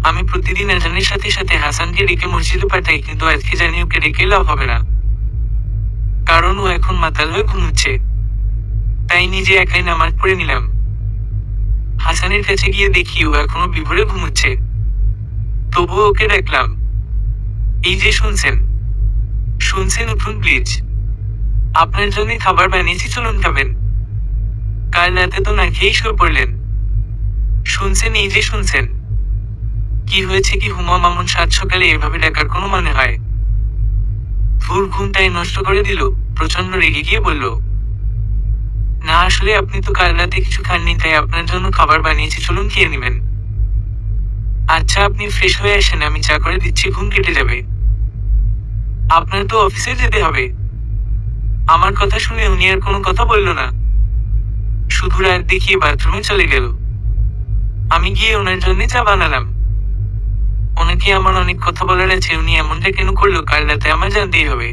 আমি প্রতিদিন আজানের সাথে সাথে হাসানকে ডেকে মসজিদে পাঠাই, কিন্তু আজকে জানি ওকে ডেকে লাভ হবে না, কারণ ও এখন মাতাল হয়ে ঘুমুচ্ছে। তাই নিজে একাই নামাজ পড়ে নিলাম। হাসানের কাছে গিয়ে দেখি ও এখনো বিভোরে ঘুমুচ্ছে। তবুও ওকে ডাকলাম, এই যে শুনছেন, উঠুন প্লিজ। আপনার জন্য খাবার বানিয়েছি, চলুন খাবেন। কাল রাতে তো না খেয়েই শুয়ে পড়লেন। শুনছেন, এই যে শুনছেন। কি হয়েছে কি হুমা মামুন, সাত সকালে এভাবে ডাকার কোনো মানে হয়? ভোর ঘুমটাই নষ্ট করে দিল। প্রচন্ড রেগে গিয়ে বলল, না আসলে আপনি তো কাল রাতে কিছু খাননি, তাই আপনার জন্য খাবার বানিয়েছি, চলুন খেয়ে নেবেন। আচ্ছা আপনি ফ্রেশ হয়ে আসেন, আমি চা করে দিচ্ছি, ঘুম কেটে যাবে। আপনার তো অফিসে যেতে হবে। আমার কথা শুনে উনি আর কোনো কথা বলল না, শুধু রাগ দেখিয়ে বাথরুমে চলে গেল। আমি গিয়ে ওনার জন্য চা বানালাম। ওনাকে আমার অনেক কথা বলার আছে, উনি এমনটা কেন করলো কাল রাতে আমার জানতেই হবে।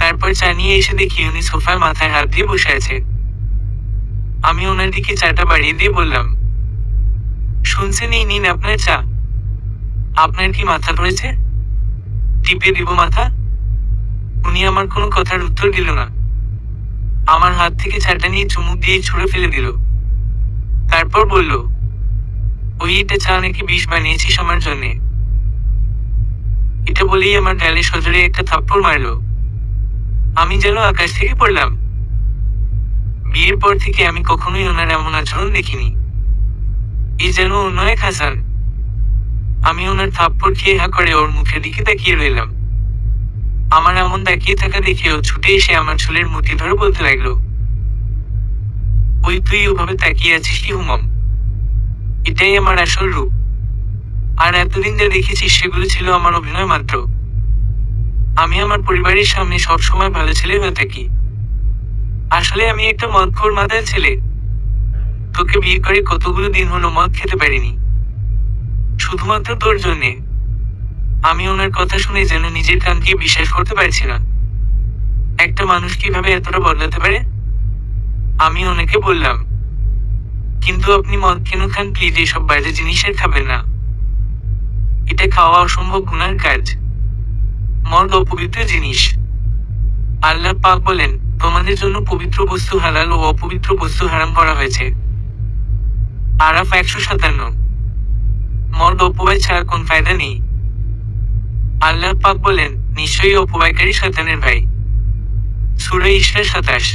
তারপর চা নিয়ে এসে দেখি উনি সোফায় মাথায় হাত দিয়ে বসে আছে। আমি ওনার দিকে চাটা বাড়িয়ে দিয়ে বললাম, শুনছেন, এই নিন আপনার চা। আপনার কি মাথা ধরেছে? টিপে দিব মাথা? উনি আমার কোনো কথার উত্তর দিল না। আমার হাত থেকে চাটা নিয়ে চুমুক দিয়ে ছুঁড়ে ফেলে দিল। তারপর বলল, ওই এটা চা নাকি বিষ বানিয়েছিস আমার জন্যে? এটা বলেই আমার গালে সজোরে একটা থাপ্পড় মারল। আমি যেন আকাশ থেকে পড়লাম। বিয়ের পর থেকে আমি কখনোই ওনার এমন আচরণ দেখিনি। এই যেন অন্য এক হাসান। আমি ওনার থাপ্পড় খেয়ে হা করে ওর মুখের দিকে তাকিয়ে রইলাম। আমার এমন তাকিয়ে থাকা দেখে ও ছুটে এসে আমার চুলের মুঠি ধরে বলতে লাগলো, ওই তুই ওভাবে তাকিয়ে আছিস কি হুমম? এটাই আমার আসল রূপ। আর এতদিন যা দেখেছিস সেগুলো ছিল আমার অভিনয় মাত্র। আমি আমার পরিবারের সামনে সবসময় ভালো ছেলে হয়ে থাকি। আসলে আমি একটা মদখোর মাতাল ছেলে। তোকে বিয়ে করে কতগুলো দিন হলো মদ খেতে পারিনি, শুধুমাত্র তোর জন্যে। আমি ওনার কথা শুনে যেন নিজের কানকে বিশ্বাস করতে পারছি না। একটা মানুষ কিভাবে এতটা বদলাতে পারে? আমি ওনাকে বললাম, কিন্তু আপনি মদ কেন খান? প্লিজ এসব বাজে জিনিসের খাবেন না। এটা খাওয়া অসম্ভব গুনার কাজ। মদ অপবিত্র জিনিস। আল্লাহ পাক বলেন, তোমাদের জন্য পবিত্র বস্তু হালাল ও অপবিত্র বস্তু হারাম করা হয়েছে। আরাফ 157। মদ অপব্যয় ছাড়া কোন ফায়দা নেই। আল্লাহ পাক বলেন, নিশ্চয়ই অপব্যয়কারী শয়তানের ভাই। সূরা ইসরা 27।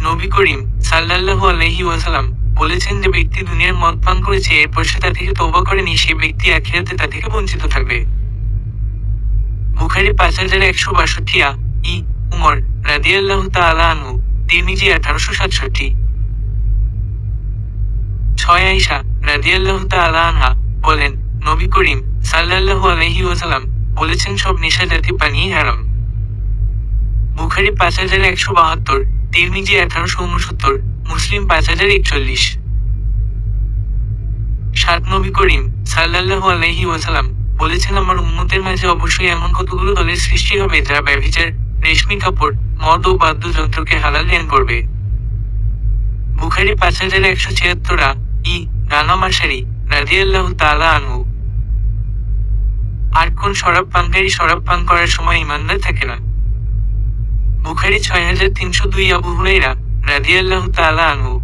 নবী করিম সাল্লাল্লাহু আলাইহি ওয়াসাল্লাম বলেছেন, যে ব্যক্তি দুনিয়ার মদ পান করেছে এরপর সে তা থেকে তওবা করেনি, সে ব্যক্তি আখিরাতে তা থেকে বঞ্চিত থাকবে। বুখারী 5162 ই উমর রাদিয়াল্লাহু তাআলা আনহু, তিরমিজি 1867। 6 আয়েশা রাদিয়াল্লাহু তাআলা আনহা বলেন, নবী করিম সাল্লাল্লাহু আলাইহি ওয়াসাল্লাম বলেছেন, সব নেশা জাতীয় পানীয় হারাম। বুখারী 5172, তিরমিজি 1869, মুসলিম 5041। 7 নবী করিম সাল্লাল্লাহু আলাইহি ওয়াসাল্লাম বলেছেন, আমার উম্মতের মাঝে অবশ্যই এমন কতগুলো দলের সৃষ্টি হবে যারা ব্যভিচার, রেশমি কাপড়, মদ ও বাদ্যযন্ত্রকে হালাল জ্ঞান করবে। বুখারী 5176 ই রানা মাশারি রাদিয়াল্লাহু তাআলা আনহু। আর কোন শরাব পানকারী শরাব পান করার সময় ঈমানদার থাকে না। বুখারী 6302 আবু হুরায়রা রাদিয়াল্লাহু তাআলা আনহু।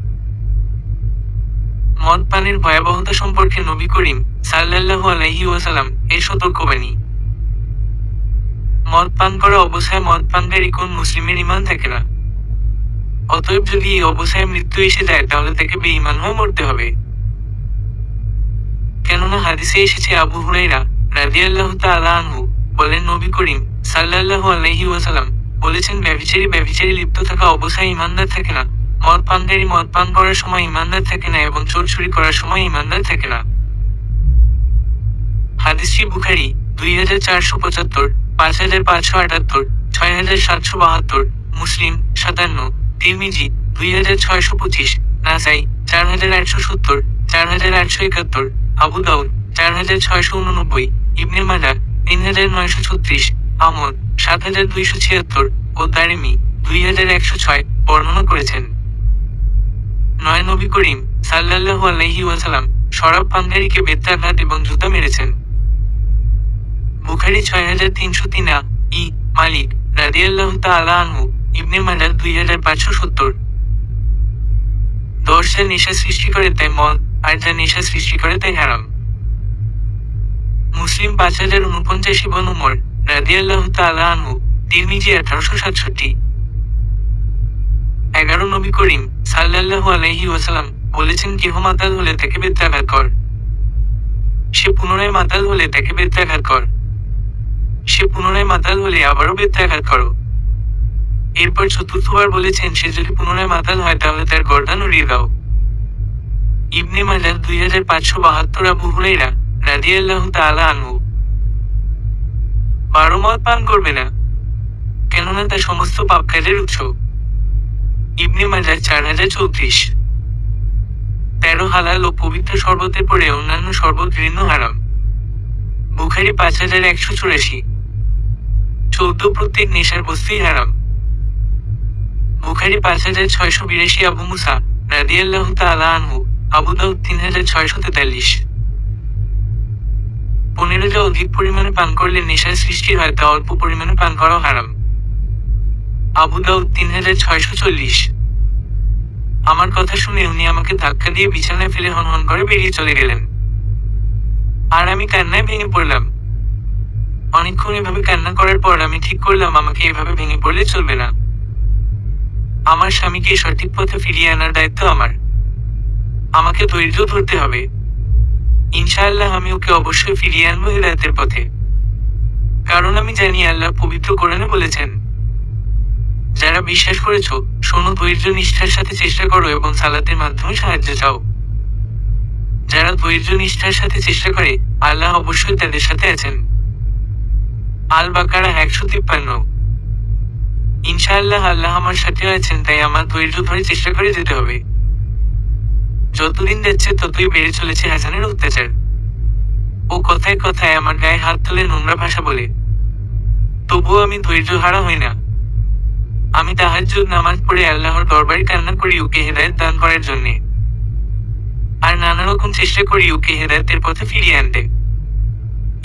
মদ পানের ভয়াবহতা সম্পর্কে নবী করিম সাল্লাল্লাহু আলাইহি ওয়াসাল্লাম এর সতর্কবাণী। মদ পান করা অবস্থায় মদ পানকারী কোন মুসলিমের ঈমান থাকে না। অতএব যদি এই অবস্থায় মৃত্যু এসে যায় তাহলে তাকে বেঈমান হয়ে মরতে হবে। কেননা হাদিসে এসেছে আবু হুরায়রা রাদিয়াল্লাহু তাআলা আনহু বলেন, নবী করিম সাল্লাল্লাহু আলাইহি ওয়াসাল্লাম বলেছেন, ব্যভিচারী লিপ্ত থাকা অবস্থায় ঈমানদার থাকে না, মদ পানকারী মদ পান করার সময় ঈমানদার থাকে না এবং চোর চুরি করার সময় ঈমানদার থাকে না। হাদিসটি বুখারী 2475, 5578, 6772, মুসলিম 57, তিরমিজি 2625, নাসাই 4870, 4871, আবু দাউদ 4689, ইবনে মাজাহ 3936, আহমদ 7276 ও দারিমি 2106 বর্ণনা করেছেন। 9 নবী করিম সাল্লাল্লাহু আলাইহি ওয়াসাল্লাম শরাব পানকারীকে বেত্রাঘাত এবং জুতা মেরেছেন। বুখারী 6303, ই মালিক রাদিয়াল্লাহু তাআলা আনহু, ইবনে মাজাহ 2570। 10 যা নেশা সৃষ্টি করে তাই মদ, আর যা নেশা সৃষ্টি করে তাই হারাম। মুসলিম 5049, ইবনে উমর রাদিয়াল্লাহু তাআলা আনহু, তিরমিজি 1867। 11 নবী করিম সাল্লাল্লাহু আলাইহি ওয়াসাল্লাম বলেছেন, কেহ মাতাল হলে তাকে বেত্রাঘাত কর, সে পুনরায় মাতাল হলে তাকে বেত্রাঘাত কর, সে পুনরায় মাতাল হলে আবারও বেত্রাঘাত করো। এরপর চতুর্থবার বলেছেন, সে যদি পুনরায় মাতাল হয় তাহলে তার গর্দান উড়িয়ে দাও। ইবনে মাজাহ 2572, আবু হুরায়রা রাদিয়াল্লাহু তাআলা আনহু। 12 মদ পান করবে না, কেননা তা সমস্ত পাপ কাজের উৎস। ইবনে মাজাহ 4034। 13 হালাল ও পবিত্র শরবতের পরে অন্যান্য শরবত ঘৃণ্য হারাম। বুখারী 5184। 14 প্রত্যেক নেশার বস্তুই হারাম। বুখারী 5682, আবু মুসা রাদিয়াল্লাহু তাআলা আনহু, আবু দাউদ 3643। 15 যা অধিক পরিমাণে পান করলে নেশার সৃষ্টি হয় তা অল্প পরিমাণে পান করাও হারাম। আবু দাউদ 3640। আমার কথা শুনে উনি আমাকে ধাক্কা দিয়ে বিছানায় ফেলে হনহন করে বেরিয়ে চলে গেলেন, আর আমি কান্নায় ভেঙে পড়লাম। অনেকক্ষণ এভাবে কান্না করার পর আমি ঠিক করলাম আমাকে এভাবে ভেঙে পড়লে চলবে না। আমার স্বামীকে সঠিক পথে ফিরিয়ে আনার দায়িত্ব আমার। আমাকে ধৈর্য ধরতে হবে। ইনশাআল্লাহ আমি ওকে অবশ্যই ফিরিয়ে আনবো হিদায়াতের পথে, কারণ আমি জানি আল্লাহ পবিত্র কোরআনে বলেছেন, যারা বিশ্বাস করেছো শোনো, ধৈর্য নিষ্ঠার সাথে চেষ্টা করো এবং সালাতের মাধ্যমে সাহায্য চাও। যারা ধৈর্য নিষ্ঠার সাথে চেষ্টা করে আল্লাহ অবশ্যই তাদের সাথে আছেন। আল বাকারা 153। ইনশাআল্লাহ আল্লাহ আমার সাথেও আছেন, তাই আমার ধৈর্য ধরে চেষ্টা করে যেতে হবে। যতদিন যাচ্ছে ততই বেড়ে চলেছে হাসানের অত্যাচার। ও কথায় কথায় আমার গায়ে হাত তুলে নোংরা ভাষা বলে, তবুও আমি ধৈর্য হারা হই না। আমি তাহাজ্জুদ নামাজ পড়ে আল্লাহর দরবারে কান্না করি ওকে হেদায়েত দান করার জন্যে, আর নানা রকম চেষ্টা করি ওকে হেদায়েতের পথে ফিরিয়ে আনতে।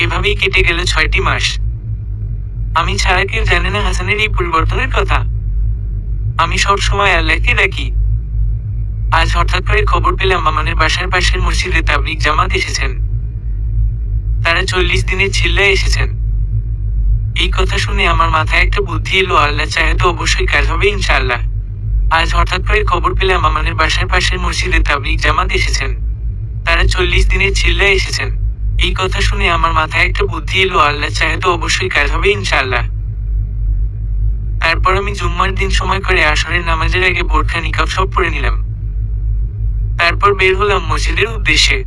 এভাবেই কেটে গেল 6টি মাস। আমি ছাড়া কেউ জানে না হাসানের এই পরিবর্তনের কথা। আমি সব সময় আল্লাহকে ডাকি। আজ হঠাৎ করে খবর পেলাম আমাদের বাসার পাশের মসজিদে তাবলীগ জামাত এসেছেন। তারা 40 দিনের চিল্লায় এসেছেন। এই কথা শুনে আমার মাথায় একটা বুদ্ধি এলো, আল্লাহ চাহে তো অবশ্যই কাজ হবে ইনশাআল্লাহ। আজ হঠাৎ করে খবর পেলাম আমাদের বাসার পাশের মসজিদে তাবলীগ জামাত এসেছেন। তারা 40 দিনের চিল্লায় এসেছেন। এই কথা শুনে আমার মাথায় একটা বুদ্ধি এলো, আল্লাহ চাহে তো অবশ্যই কাজ হবে ইনশাআল্লাহ। তারপর আমি জুম্মার দিন সময় করে আসরের নামাজের আগে বোরখা নিকাব সব পরে নিলাম। তারপর বের হলাম মসজিদের উদ্দেশ্যে।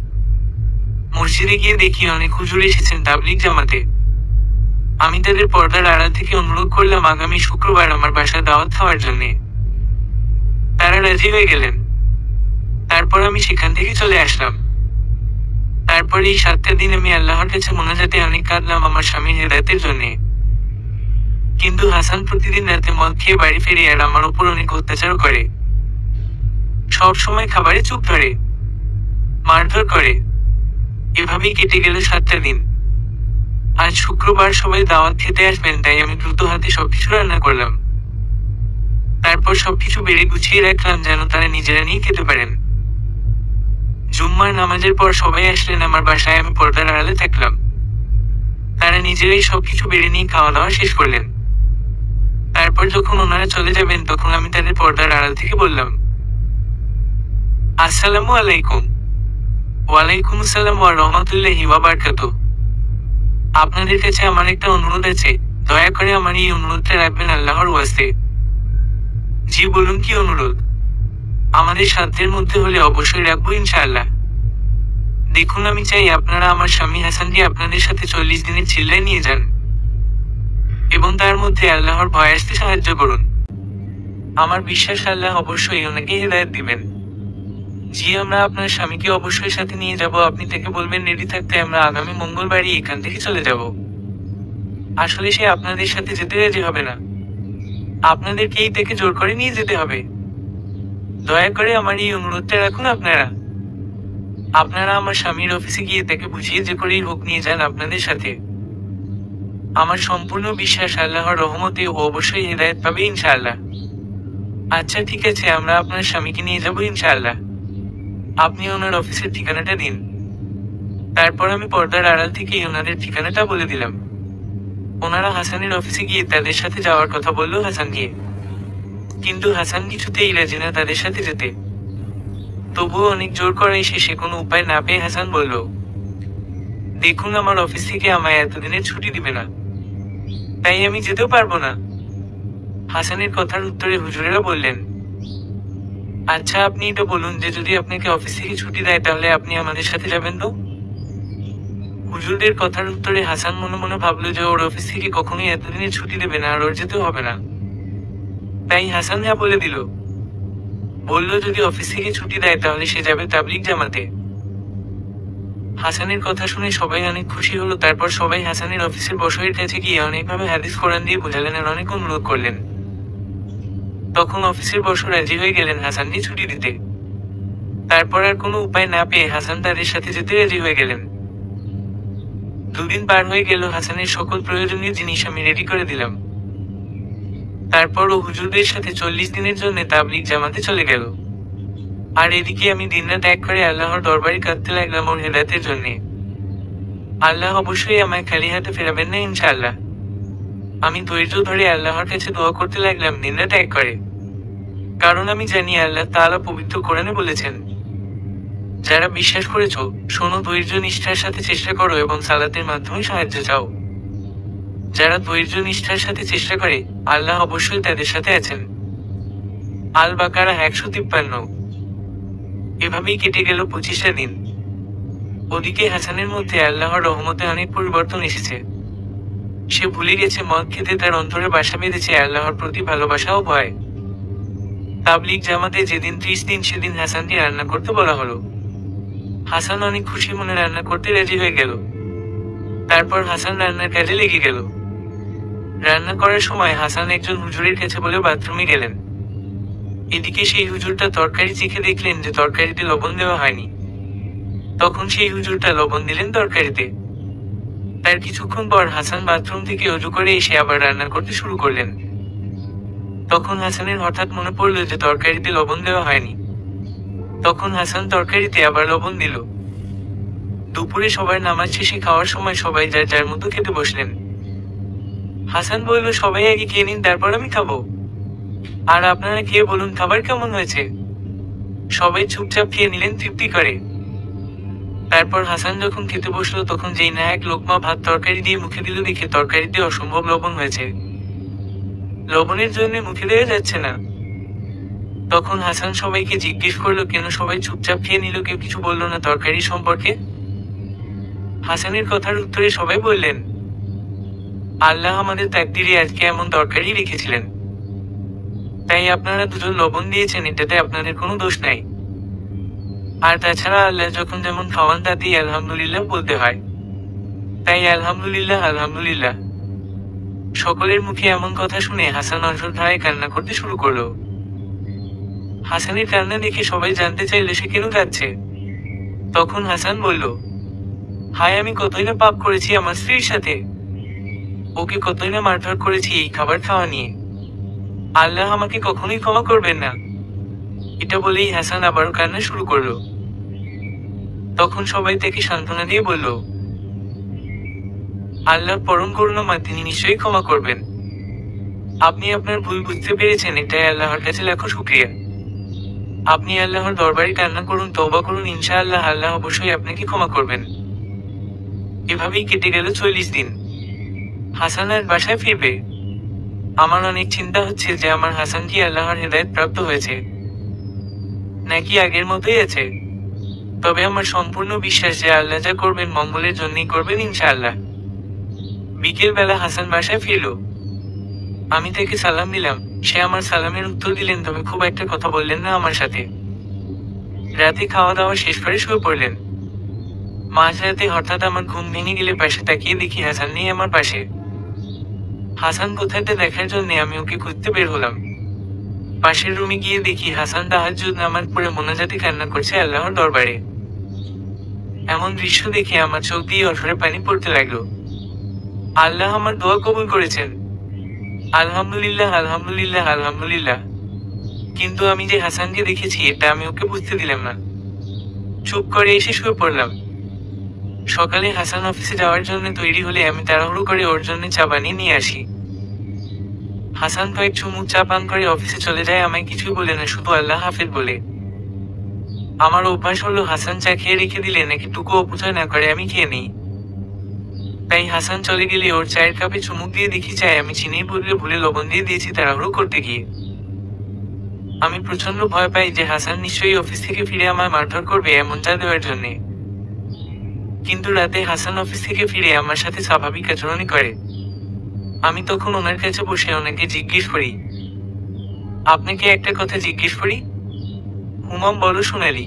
মসজিদে গিয়ে দেখি অনেক হুজুর এসেছেন তাবলীগ জামাতে। আমি তাদের পর্দার আড়াল থেকে অনুরোধ করলাম আগামী শুক্রবার আমার বাসায় দাওয়াত খাওয়ার জন্যে। তারা রাজি হয়ে গেলেন। তারপর আমি সেখান থেকে চলে আসলাম। তারপর এই 7টা দিন আমি আল্লাহর কাছে মোনাজাতে অনেক কাঁদলাম আমার স্বামীর হেদায়েতের জন্যে। কিন্তু হাসান প্রতিদিন রাতে মদ খেয়ে বাড়ি ফিরে আর আমার উপর অনেক অত্যাচার করে। সব সময় খাবারে চুপ ধরে, মারধর করে। এভাবেই কেটে গেল 7টা দিন। আজ শুক্রবার সবাই দাওয়াত খেতে আসবেন, তাই আমি দ্রুত হাতে সবকিছু রান্না করলাম। তারপর সবকিছু বেড়ে গুছিয়ে রাখলাম যেন তারা নিজেরা নিয়ে খেতে পারেন। জুম্মার নামাজের পর সবাই আসলেন আমার বাসায়, আমি পর্দার আড়ালে থাকলাম। তারা নিজেরাই সবকিছু বেড়ে নিয়ে খাওয়া দাওয়া শেষ করলেন। তারপর তারপর যখন ওনারা চলে যাবেন তখন আমি তাদের পর্দার আড়াল থেকে বললাম, আসসালামু আলাইকুম। ওয়ালাইকুম আসসালাম ওয়া রাহমাতুল্লাহি ওয়া বারাকাতুহু। আপনাদের কাছে আমার একটা অনুরোধ আছে, দয়া করে আমার এই অনুরোধটা রাখবেন আল্লাহর ওয়াস্তে। জি বলুন, কি অনুরোধ? আমাদের সাধ্যের মধ্যে হলে অবশ্যই রাখবো ইনশাআল্লাহ। দেখুন, আমি চাই আপনারা আমার স্বামী হাসানকে আপনাদের সাথে 40 দিনের চিল্লায় নিয়ে যান এবং তার মধ্যে আল্লাহর ভয় আসতে সাহায্য করুন। আমার বিশ্বাস আল্লাহ অবশ্যই ওনাকে হেদায়েত দিবেন। জি, আমরা আপনার স্বামীকে অবশ্যই সাথে নিয়ে যাব। আপনি তাকে বলবেন রেডি থাকতে, আমরা আগামী মঙ্গলবারই এখান থেকে চলে যাব। আসলে সে আপনাদের সাথে যেতে রাজি হবে না, আপনাদেরকেই তাকে জোর করে নিয়ে যেতে হবে। দয়া করে আমার এই অনুরোধটা রাখুন। আপনারা আমার স্বামীর অফিসে গিয়ে তাকে বুঝিয়ে যে করেই হোক নিয়ে যান আপনাদের সাথে। আমার সম্পূর্ণ বিশ্বাস আল্লাহর রহমতে ও অবশ্যই হেদায়েত পাবে ইনশাআল্লাহ। আচ্ছা ঠিক আছে, আমরা আপনার স্বামীকে নিয়ে যাব ইনশাআল্লাহ। আপনি ওনার অফিসের ঠিকানাটা দিন। তারপর আমি পর্দার আড়াল থেকেই ওনাদের ঠিকানাটা বলে দিলাম। ওনারা হাসানের অফিসে গিয়ে তাদের সাথে যাওয়ার কথা বলল হাসানকে, কিন্তু হাসান কিছুতেই রাজি না তাদের সাথে যেতে। তবুও অনেক জোর করাই শেষে কোনো উপায় না পেয়ে হাসান বলল, দেখুন, আমার অফিস থেকে আমায় এতদিনের ছুটি দিবে না, তাই আমি যেতেও পারবো না। হাসানের কথার উত্তরে হুজুরেরা বললেন, আচ্ছা আপনি এটা বলুন যে যদি আপনাকে অফিস থেকে ছুটি দেয় তাহলে আপনি আমাদের সাথে যাবেন তো? হুজুরদের কথার উত্তরে হাসান মনে মনে ভাবলো যে ওর অফিস থেকে কখনোই এতদিনের ছুটি দেবে না আর ওর যেতেও হবে না। তাই হাসান হ্যাঁ বলে দিল। বলল যদি অফিস থেকে ছুটি দেয় তাহলে সে যাবে তাবলিগ জামাতে। হাসানের কথা শুনে সবাই অনেক খুশি হলো। তারপর সবাই হাসানের অফিসের বসের কাছে গিয়ে অনেকভাবে হাদিস কোরআন দিয়ে বোঝালেন আর অনেক অনুরোধ করলেন। তখন অফিসের বস রাজি হয়ে গেলেন হাসানকে ছুটি দিতে। তারপর আর কোনো উপায় না পেয়ে হাসান তাদের সাথে যেতে রাজি হয়ে গেলেন। দুদিন পার হয়ে গেল, হাসানের সকল প্রয়োজনীয় জিনিস আমি রেডি করে দিলাম। তারপর ও হুজুরদের সাথে 40 দিনের জন্য তাবলিগ জামাতে চলে গেল। আর এদিকে আমি দিনরাত এক করে আল্লাহর দরবারে কাঁদতে লাগলাম ওর হেদায়েতের জন্যে। আল্লাহ অবশ্যই আমায় খালি হাতে ফেরাবেন না ইনশাআল্লাহ। আমি ধৈর্য ধরে আল্লাহর কাছে দোয়া করতে লাগলাম দিনরাত এক করে, কারণ আমি জানি আল্লাহ তাআলা পবিত্র কোরআনে বলেছেন, যারা বিশ্বাস করেছো শোনো, ধৈর্য নিষ্ঠার সাথে চেষ্টা করো এবং সালাতের মাধ্যমে সাহায্য চাও। যারা ধৈর্য নিষ্ঠার সাথে চেষ্টা করে আল্লাহ অবশ্যই তাদের সাথে আছেন। আল বাকারা 153। এভাবেই কেটে গেল 25টা দিন। ওদিকে হাসানের মধ্যে আল্লাহর রহমতে অনেক পরিবর্তন এসেছে। সে ভুলে গেছে মদ খেতে, তার অন্তরে বাসা বেঁধেছে আল্লাহর প্রতি ভালোবাসা ও ভয়। তাবলিগ জামাতে যেদিন 30 দিন সেদিন হাসানকে রান্না করতে বলা হলো। হাসান অনেক খুশি মনে রান্না করতে রাজি হয়ে গেল। তারপর হাসান রান্নার কাজে লেগে গেল। রান্না করার সময় হাসান একজন হুজুরের কাছে বলে বাথরুমে গেলেন। এদিকে সেই হুজুরটা তরকারি চেখে দেখলেন যে তরকারিতে লবণ দেওয়া হয়নি। তখন সেই হুজুরটা লবণ দিলেন তরকারিতে। তার কিছুক্ষণ পর হাসান বাথরুম থেকে অজু করে এসে আবার রান্না করতে শুরু করলেন। তখন হাসানের হঠাৎ মনে পড়ল যে তরকারিতে লবণ দেওয়া হয়নি। তখন হাসান তরকারিতে আবার লবণ দিল। দুপুরে সবার নামাজ শেষে খাওয়ার সময় সবাই যার যার মতো খেতে বসলেন। হাসান বলল, সবাই আগে খেয়ে নিন, তারপর আমি খাবো। আর আপনারা খেয়ে বলুন খাবার কেমন হয়েছে। সবাই চুপচাপ খেয়ে নিলেন তৃপ্তি করে। তারপর হাসান যখন খেতে বসলো তখন যেই না এক লোকমা ভাত তরকারি দিয়ে মুখে দিল দেখে তরকারিতে অসম্ভব লবণ হয়েছে। লবণের জন্য মুখে দেওয়া যাচ্ছে না। তখন হাসান সবাইকে জিজ্ঞেস করলো কেন সবাই চুপচাপ খেয়ে নিল, কেউ কিছু বলল না তরকারি সম্পর্কে। হাসানের কথার উত্তরে সবাই বললেন, আল্লাহ আমাদের তাকদিরে আজকে এমন তরকারি রেখেছিলেন, তাই আপনারা দুজন লবণ দিয়েছেন, এটাতে আপনাদের কোনো দোষ নাই। আর তাছাড়া আল্লাহ যখন যেমন খাওয়ান তাতেই আলহামদুলিল্লাহ বলতে হয়, তাই আলহামদুলিল্লাহ আলহামদুলিল্লাহ। সকলের মুখে এমন কথা শুনে হাসান অঝোরধারায় কান্না করতে শুরু করলো। হাসানের কান্না দেখে সবাই জানতে চাইলে সে কেন কাঁদছে। তখন হাসান বলল, হায়, আমি কতই না পাপ করেছি আমার স্ত্রীর সাথে, ওকে কতই না মারধর করেছি এই খাবার খাওয়া নিয়ে। আল্লাহ আমাকে কখনোই ক্ষমা করবেন না। এটা বলেই হাসান আবারও কান্না শুরু করলো। তখন সবাই তাকে সান্ত্বনা দিয়ে বলল, আল্লাহ পরম করুণাময়, তিনি নিশ্চয়ই ক্ষমা করবেন। আপনি আপনার ভুল বুঝতে পেরেছেন, এটাই আল্লাহর কাছে লাখো শুকরিয়া। আপনি আল্লাহর দরবারে কান্না করুন, তওবা করুন, ইনশাআল্লাহ আল্লাহ অবশ্যই আপনাকে ক্ষমা করবেন। এভাবেই কেটে গেল 40 দিন। হাসান আর বাসায় ফিরবে। আমার অনেক চিন্তা হচ্ছে যে আমার হাসান কি আল্লাহর হেদায়েত প্রাপ্ত হয়েছে নাকি আগের মতোই আছে। তবে আমার সম্পূর্ণ বিশ্বাস যে আল্লাহ যা করবেন মঙ্গলের জন্যই করবেন ইনশাআল্লাহ। বিকেল বেলা হাসান বাসায় ফিরল। আমি তাকে সালাম দিলাম। সে আমার সালামের উত্তর দিলেন, তবে খুব একটা কথা বললেন না আমার সাথে। রাতে খাওয়া দাওয়া শেষ করে শুয়ে পড়লেন। মাঝরাতে হঠাৎ আমার ঘুম ভেঙে গেলে পাশে তাকিয়ে দেখি হাসান নেই আমার পাশে। হাসান কোথায়টা দেখার জন্য আমি ওকে খুঁজতে বের হলাম। পাশের রুমে গিয়ে দেখি হাসান তাহাজ্জুদ নামাজ পড়ে মোনাজাতে কান্না করছে আল্লাহর দরবারে। এমন দৃশ্য দেখে আমার চোখ দিয়ে অঝরে পানি পড়তে লাগলো। আল্লাহ আমার দোয়া কবুল করেছেন। আলহামদুলিল্লাহ, আলহামদুলিল্লাহ, আলহামদুলিল্লাহ। কিন্তু আমি যে হাসানকে দেখেছি এটা আমি ওকে বুঝতে দিলাম না। চুপ করে এসে শুয়ে পড়লাম। সকালে হাসান অফিসে যাওয়ার জন্য তৈরি হলে আমি তাড়াহুড়ো করে ওর জন্য চা বানিয়ে নিয়ে আসি। হাসান কয়েক চুমুক চা পান করে অফিসে চলে যায়, আমায় কিছুই বলে না, শুধু আল্লাহ হাফেজ বলে। আমার অভ্যাস হলো হাসান চা খেয়ে রেখে দিলে নাকি টুকু অপচয় না করে আমি খেয়ে নিই। তাই হাসান চলে গেলে ওর চায়ের কাপে চুমুক দিয়ে দেখি চায় আমি চিনির বদলে ভুলে লবণ দিয়ে দিয়েছি তাড়াহুড়ো করতে গিয়ে। আমি প্রচন্ড ভয় পাই যে হাসান নিশ্চয়ই অফিস থেকে ফিরে আমায় মারধর করবে এমন চা দেওয়ার জন্যে। কিন্তু রাতে হাসান অফিস থেকে ফিরে আমার সাথে স্বাভাবিক আচরণই করে। আমি তখন ওনার কাছে বসে ওনাকে জিজ্ঞেস করি, আপনাকে একটা কথা জিজ্ঞেস করি? হুমাম বলো সোনালি।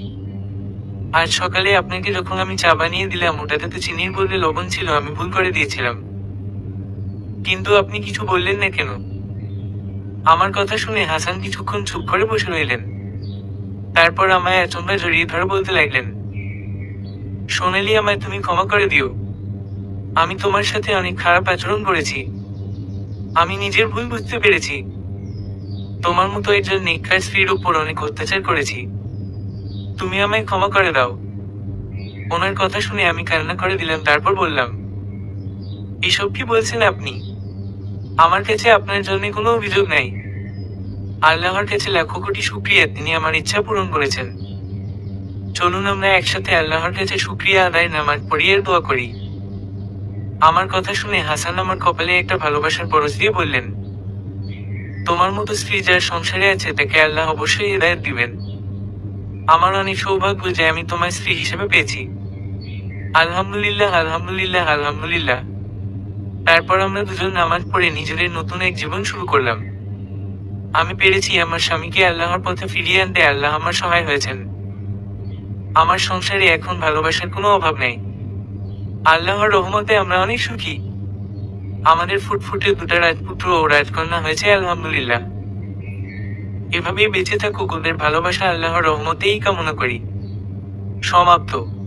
আজ সকালে আপনাকে যখন আমি চা বানিয়ে দিলাম ওটাতে তো চিনির বদলে লবণ ছিল, আমি ভুল করে দিয়েছিলাম। কিন্তু আপনি কিছু বললেন না কেন? আমার কথা শুনে হাসান কিছুক্ষণ চুপ করে বসে রইলেন। তারপর আমায় আচমকা জড়িয়ে ধরে বলতে লাগলেন, সোনালি, আমায় তুমি ক্ষমা করে দিও। আমি তোমার সাথে অনেক খারাপ আচরণ করেছি। আমি নিজের ভুল বুঝতে পেরেছি। তোমার মতো একজন নিখার স্ত্রীর উপর অনেক অত্যাচার করেছি। তুমি আমায় ক্ষমা করে দাও। ওনার কথা শুনে আমি কান্না করে দিলাম। তারপর বললাম, এসব কি বলছেন আপনি? আমার কাছে আপনার জন্য কোনো অভিযোগ নাই। আল্লাহর কাছে লাখো কোটি শুকরিয়া, তিনি আমার ইচ্ছা পূরণ করেছেন। চলুন আমরা একসাথে আল্লাহর কাছে শুকরিয়া আদায় নামাজ পড়িয়ে দোয়া করি। আমার কথা শুনে হাসান আমার কপালে একটা ভালোবাসার পরশ দিয়ে বললেন, তোমার মতো স্ত্রী যার সংসারে আছে তাকে আল্লাহ অবশ্যই হিদায়াত দিবেন। আমার অনেক সৌভাগ্য যে আমি তোমার স্ত্রী হিসেবে পেয়েছি। আলহামদুলিল্লাহ, আলহামদুলিল্লাহ, আলহামদুলিল্লাহ। তারপর আমরা দুজন নামাজ পড়ে নিজেদের নতুন এক জীবন শুরু করলাম। আমি পেরেছি আমার স্বামীকে আল্লাহর পথে ফিরিয়ে আনতে, আল্লাহ আমার সহায় হয়েছেন। আমার সংসারে এখন ভালোবাসার কোনো অভাব নেই। আল্লাহর রহমতে আমরা অনেক সুখী। আমাদের ফুটফুটে দুটা রাজপুত্র ও রাজকন্যা হয়েছে, আলহামদুলিল্লাহ। এভাবেই বেঁচে থাকুক, ওদের ভালোবাসা আল্লাহর রহমতেই কামনা করি। সমাপ্ত।